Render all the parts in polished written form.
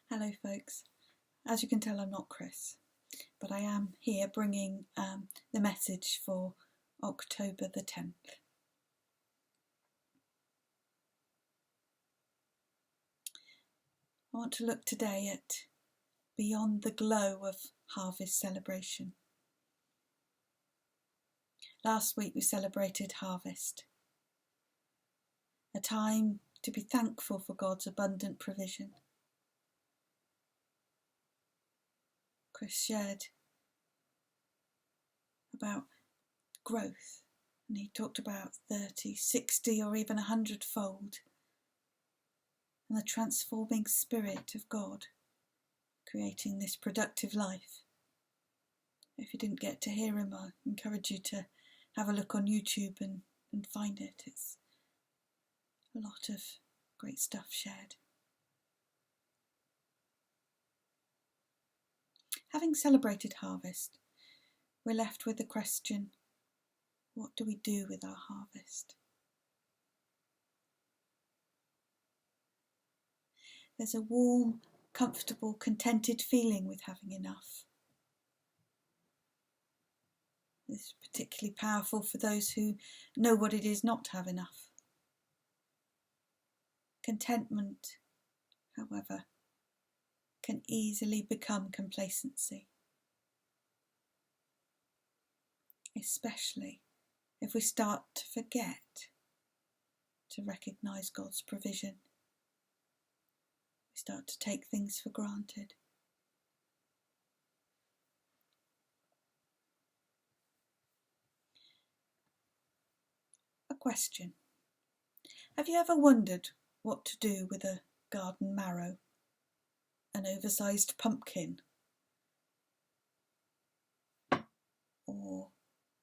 Hello folks, as you can tell I'm not Chris, but I am here bringing the message for October the 10th. I want to look today at beyond the glow of harvest celebration. Last week we celebrated harvest, a time to be thankful for God's abundant provision. Chris shared about growth, and he talked about 30, 60 or even 100-fold, and the transforming Spirit of God creating this productive life. If you didn't get to hear him, I encourage you to have a look on YouTube and find it. It's a lot of great stuff shared. Having celebrated harvest, we're left with the question, what do we do with our harvest? There's a warm, comfortable, contented feeling with having enough. This is particularly powerful for those who know what it is not to have enough. Contentment, however, can easily become complacency, especially if we start to forget to recognise God's provision. We start to take things for granted. A question. Have you ever wondered what to do with a garden marrow, an oversized pumpkin, or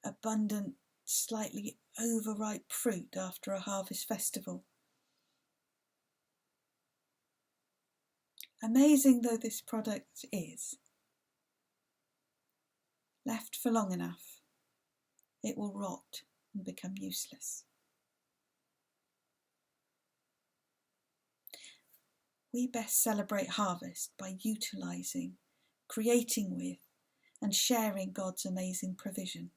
abundant, slightly overripe fruit after a harvest festival? Amazing though this product is, left for long enough, it will rot and become useless. We best celebrate harvest by utilising, creating with, and sharing God's amazing provision.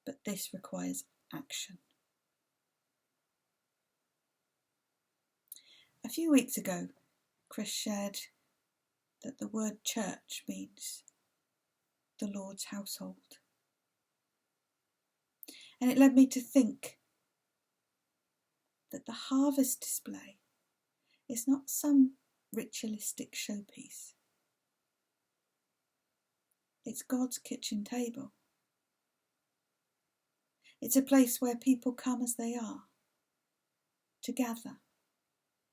But this requires action. A few weeks ago, Chris shared that the word church means the Lord's household. And it led me to think that the harvest display is not some ritualistic showpiece. It's God's kitchen table. It's a place where people come as they are, to gather,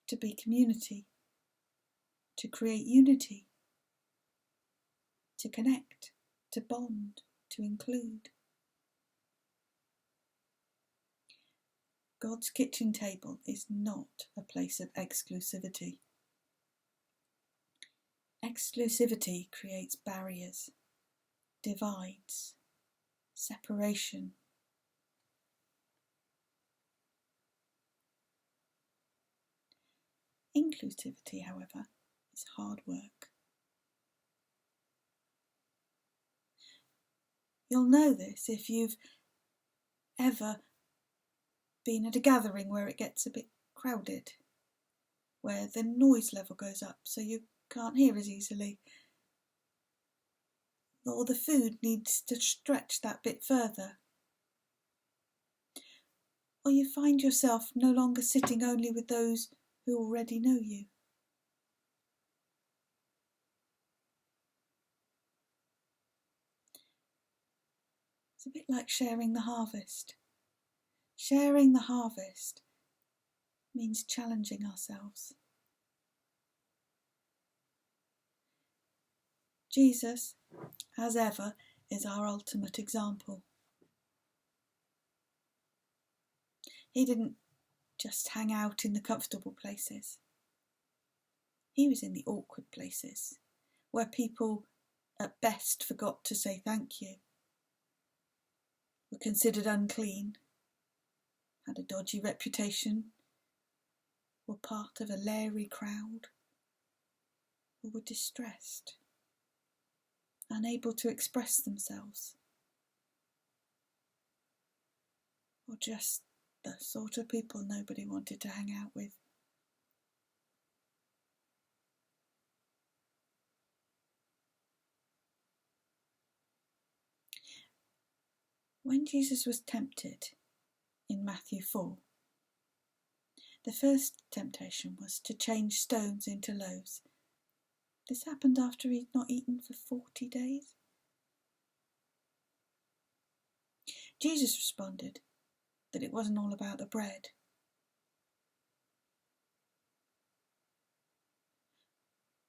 to be community, to create unity, to connect, to bond, to include. God's kitchen table is not a place of exclusivity. Exclusivity creates barriers, divides, separation. Inclusivity, however, is hard work. You'll know this if you've ever been at a gathering where it gets a bit crowded, where the noise level goes up so you can't hear as easily, or the food needs to stretch that bit further, or you find yourself no longer sitting only with those who already know you. It's a bit like sharing the harvest. Sharing the harvest means challenging ourselves. Jesus, as ever, is our ultimate example. He didn't just hang out in the comfortable places. He was in the awkward places, where people at best forgot to say thank you, were considered unclean, had a dodgy reputation, were part of a leery crowd, or were distressed, unable to express themselves, or just the sort of people nobody wanted to hang out with. When Jesus was tempted in Matthew 4, the first temptation was to change stones into loaves. This happened after he'd not eaten for 40 days. Jesus responded that it wasn't all about the bread.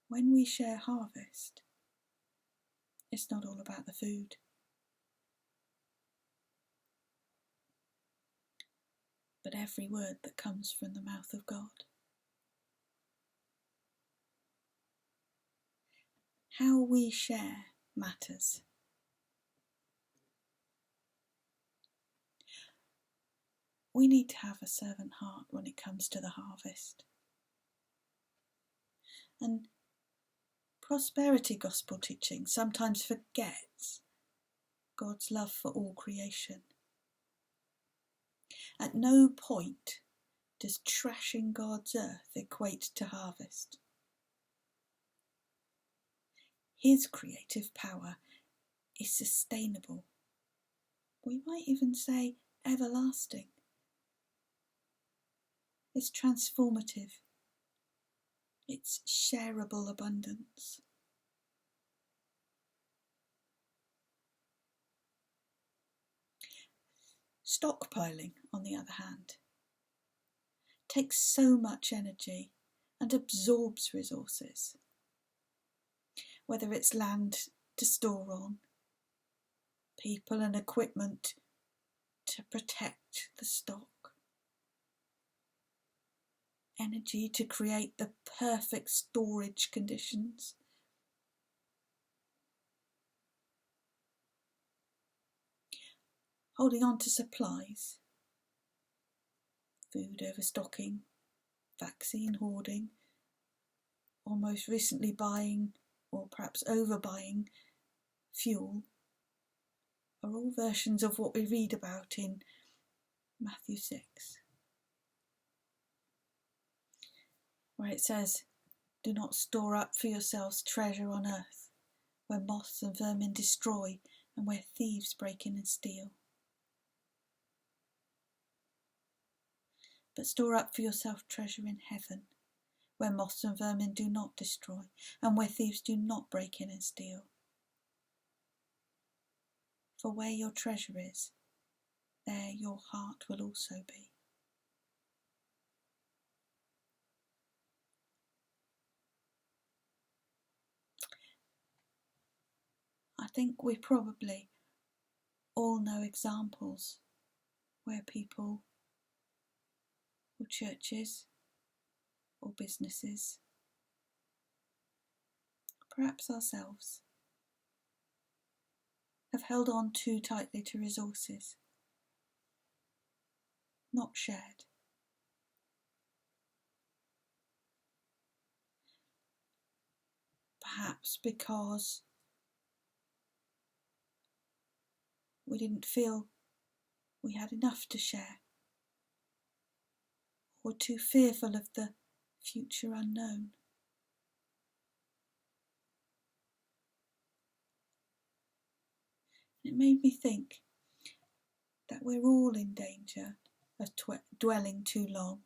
When we share harvest, it's not all about the food. But every word that comes from the mouth of God. How we share matters. We need to have a servant heart when it comes to the harvest. And prosperity gospel teaching sometimes forgets God's love for all creation. At no point does trashing God's earth equate to harvest. His creative power is sustainable. We might even say everlasting. It's transformative. It's shareable abundance. Stockpiling, on the other hand, takes so much energy and absorbs resources, whether it's land to store on, people and equipment to protect the stock, energy to create the perfect storage conditions. Holding on to supplies, food overstocking, vaccine hoarding, or most recently buying, or perhaps overbuying, fuel, are all versions of what we read about in Matthew 6, where it says, "Do not store up for yourselves treasure on earth, where moths and vermin destroy, and where thieves break in and steal. But store up for yourself treasure in heaven, where moths and vermin do not destroy, and where thieves do not break in and steal. For where your treasure is, there your heart will also be." I think we probably all know examples where people or churches or businesses, perhaps ourselves, have held on too tightly to resources, not shared. Perhaps because we didn't feel we had enough to share, or too fearful of the future unknown. It made me think that we're all in danger of dwelling too long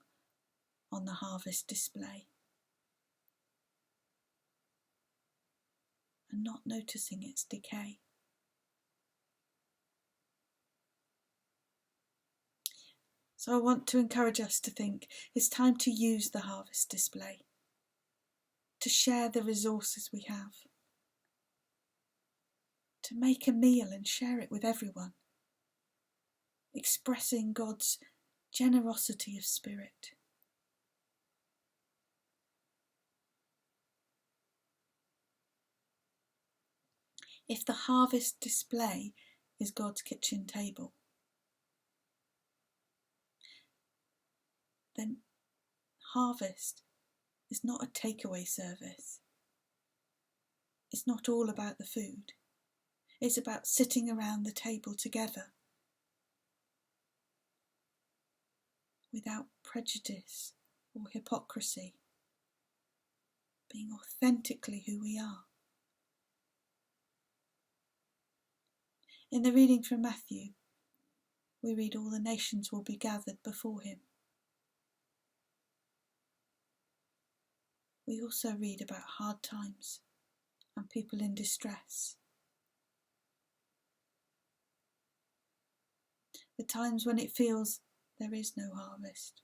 on the harvest display and not noticing its decay. So I want to encourage us to think it's time to use the harvest display, to share the resources we have, to make a meal and share it with everyone, expressing God's generosity of spirit. If the harvest display is God's kitchen table, then harvest is not a takeaway service. It's not all about the food. It's about sitting around the table together without prejudice or hypocrisy, being authentically who we are. In the reading from Matthew, we read all the nations will be gathered before him. We also read about hard times and people in distress. The times when it feels there is no harvest.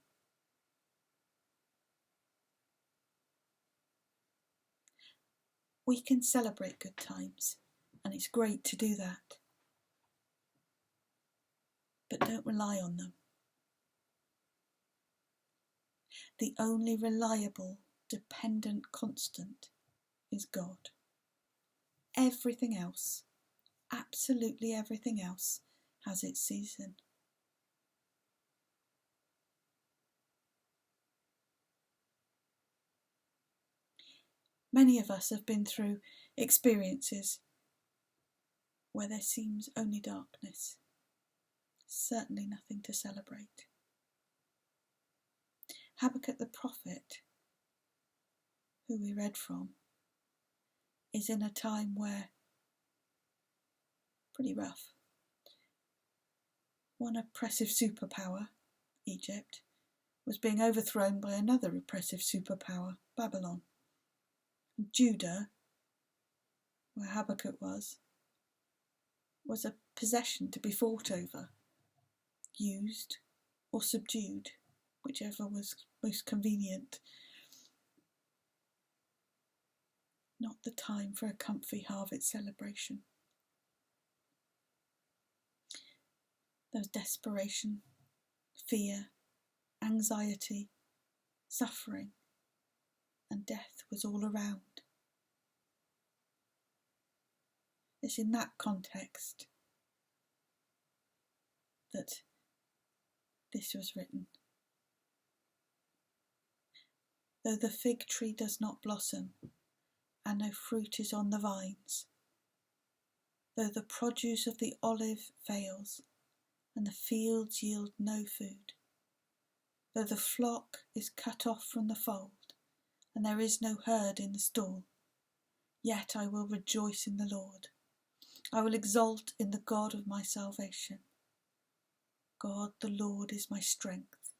We can celebrate good times, and it's great to do that. But don't rely on them. The only reliable, dependent constant is God. Everything else, absolutely everything else, has its season. Many of us have been through experiences where there seems only darkness, certainly nothing to celebrate. Habakkuk the prophet, who we read from, is in a time where pretty rough. One oppressive superpower, Egypt, was being overthrown by another oppressive superpower, Babylon. And Judah, where Habakkuk was a possession to be fought over, used or subdued, whichever was most convenient. Not the time for a comfy harvest celebration. There was desperation, fear, anxiety, suffering, and death was all around. It's in that context that this was written. Though the fig tree does not blossom, and no fruit is on the vines, though the produce of the olive fails, and the fields yield no food, though the flock is cut off from the fold, and there is no herd in the stall, yet I will rejoice in the Lord. I will exult in the God of my salvation. God the Lord is my strength.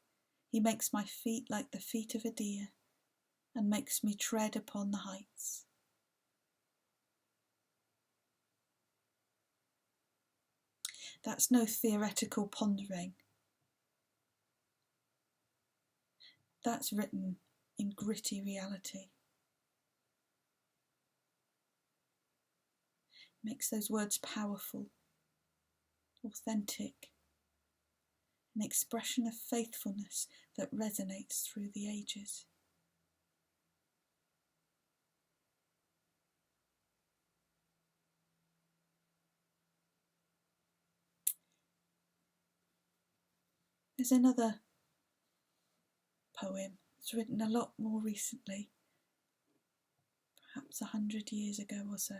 He makes my feet like the feet of a deer, and makes me tread upon the heights. That's no theoretical pondering. That's written in gritty reality. Makes those words powerful, authentic, an expression of faithfulness that resonates through the ages. There's another poem that's written a lot more recently, perhaps 100 years ago or so.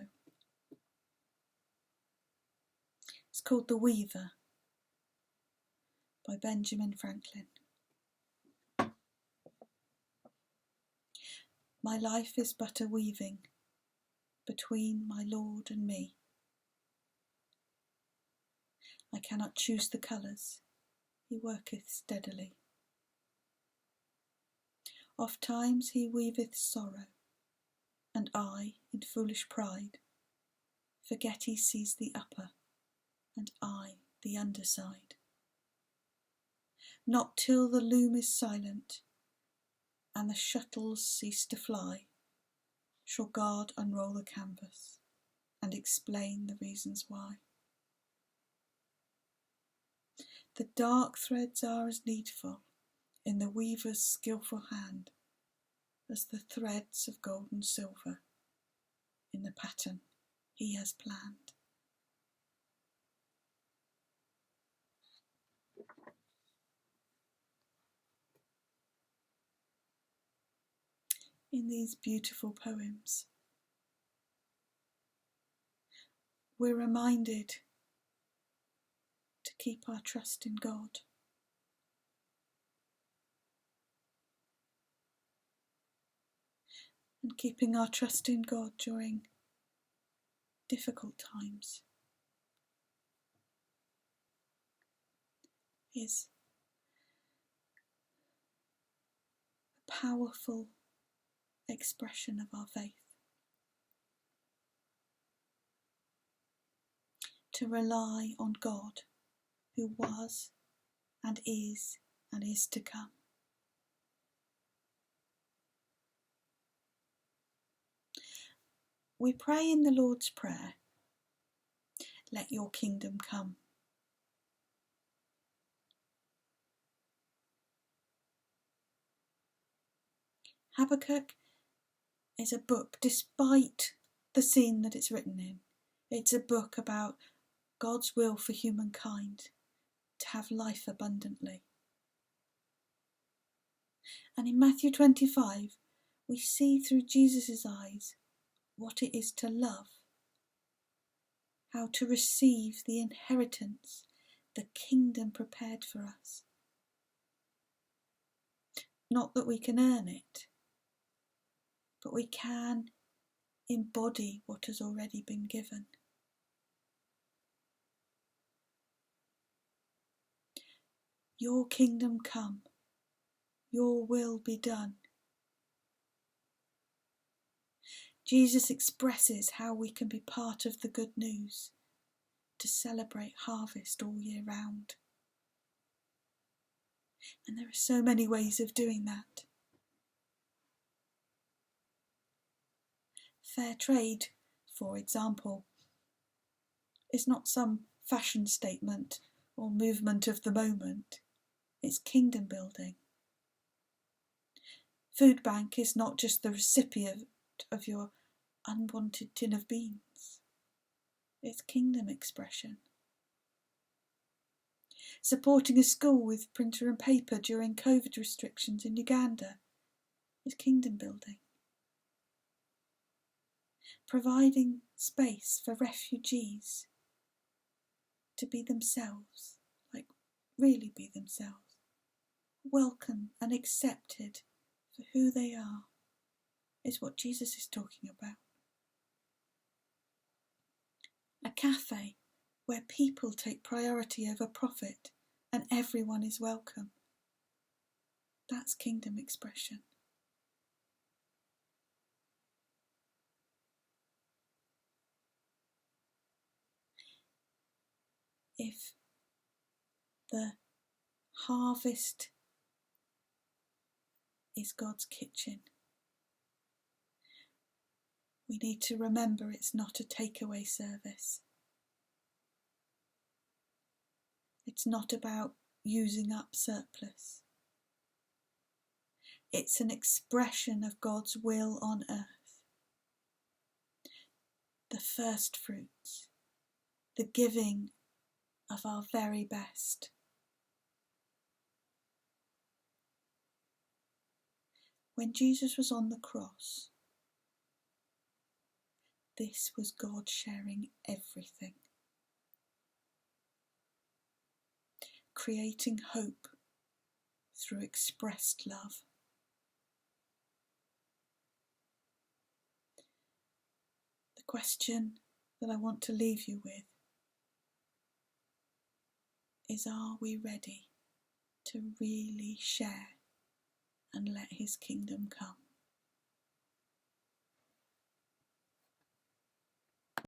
It's called The Weaver by Benjamin Franklin. My life is but a weaving between my Lord and me. I cannot choose the colours, he worketh steadily. Oft times he weaveth sorrow, and I, in foolish pride, forget he sees the upper, and I the underside. Not till the loom is silent, and the shuttles cease to fly, shall God unroll the canvas, and explain the reasons why. The dark threads are as needful in the weaver's skilful hand as the threads of gold and silver in the pattern he has planned. in these beautiful poems, we're reminded to keep our trust in God. And keeping our trust in God during difficult times is a powerful expression of our faith. To rely on God, who was and is to come. We pray in the Lord's Prayer, "Let your kingdom come." Habakkuk is a book, despite the scene that it's written in, it's a book about God's will for humankind to have life abundantly. And in Matthew 25, we see through Jesus' eyes what it is to love, how to receive the inheritance, the kingdom prepared for us. Not that we can earn it, but we can embody what has already been given. Your kingdom come, your will be done. Jesus expresses how we can be part of the good news, to celebrate harvest all year round. And there are so many ways of doing that. Fair trade, for example, is not some fashion statement or movement of the moment. It's kingdom building. Food bank is not just the recipient of your unwanted tin of beans. It's kingdom expression. Supporting a school with printer and paper during COVID restrictions in Uganda is kingdom building. Providing space for refugees to be themselves, like really be themselves, welcome and accepted for who they are, is what Jesus is talking about. A cafe where people take priority over profit and everyone is welcome. That's kingdom expression. If the harvest is God's kitchen, we need to remember it's not a takeaway service. It's not about using up surplus. It's an expression of God's will on earth. The first fruits, the giving of our very best. When Jesus was on the cross, this was God sharing everything, creating hope through expressed love. The question that I want to leave you with is, are we ready to really share and let his kingdom come?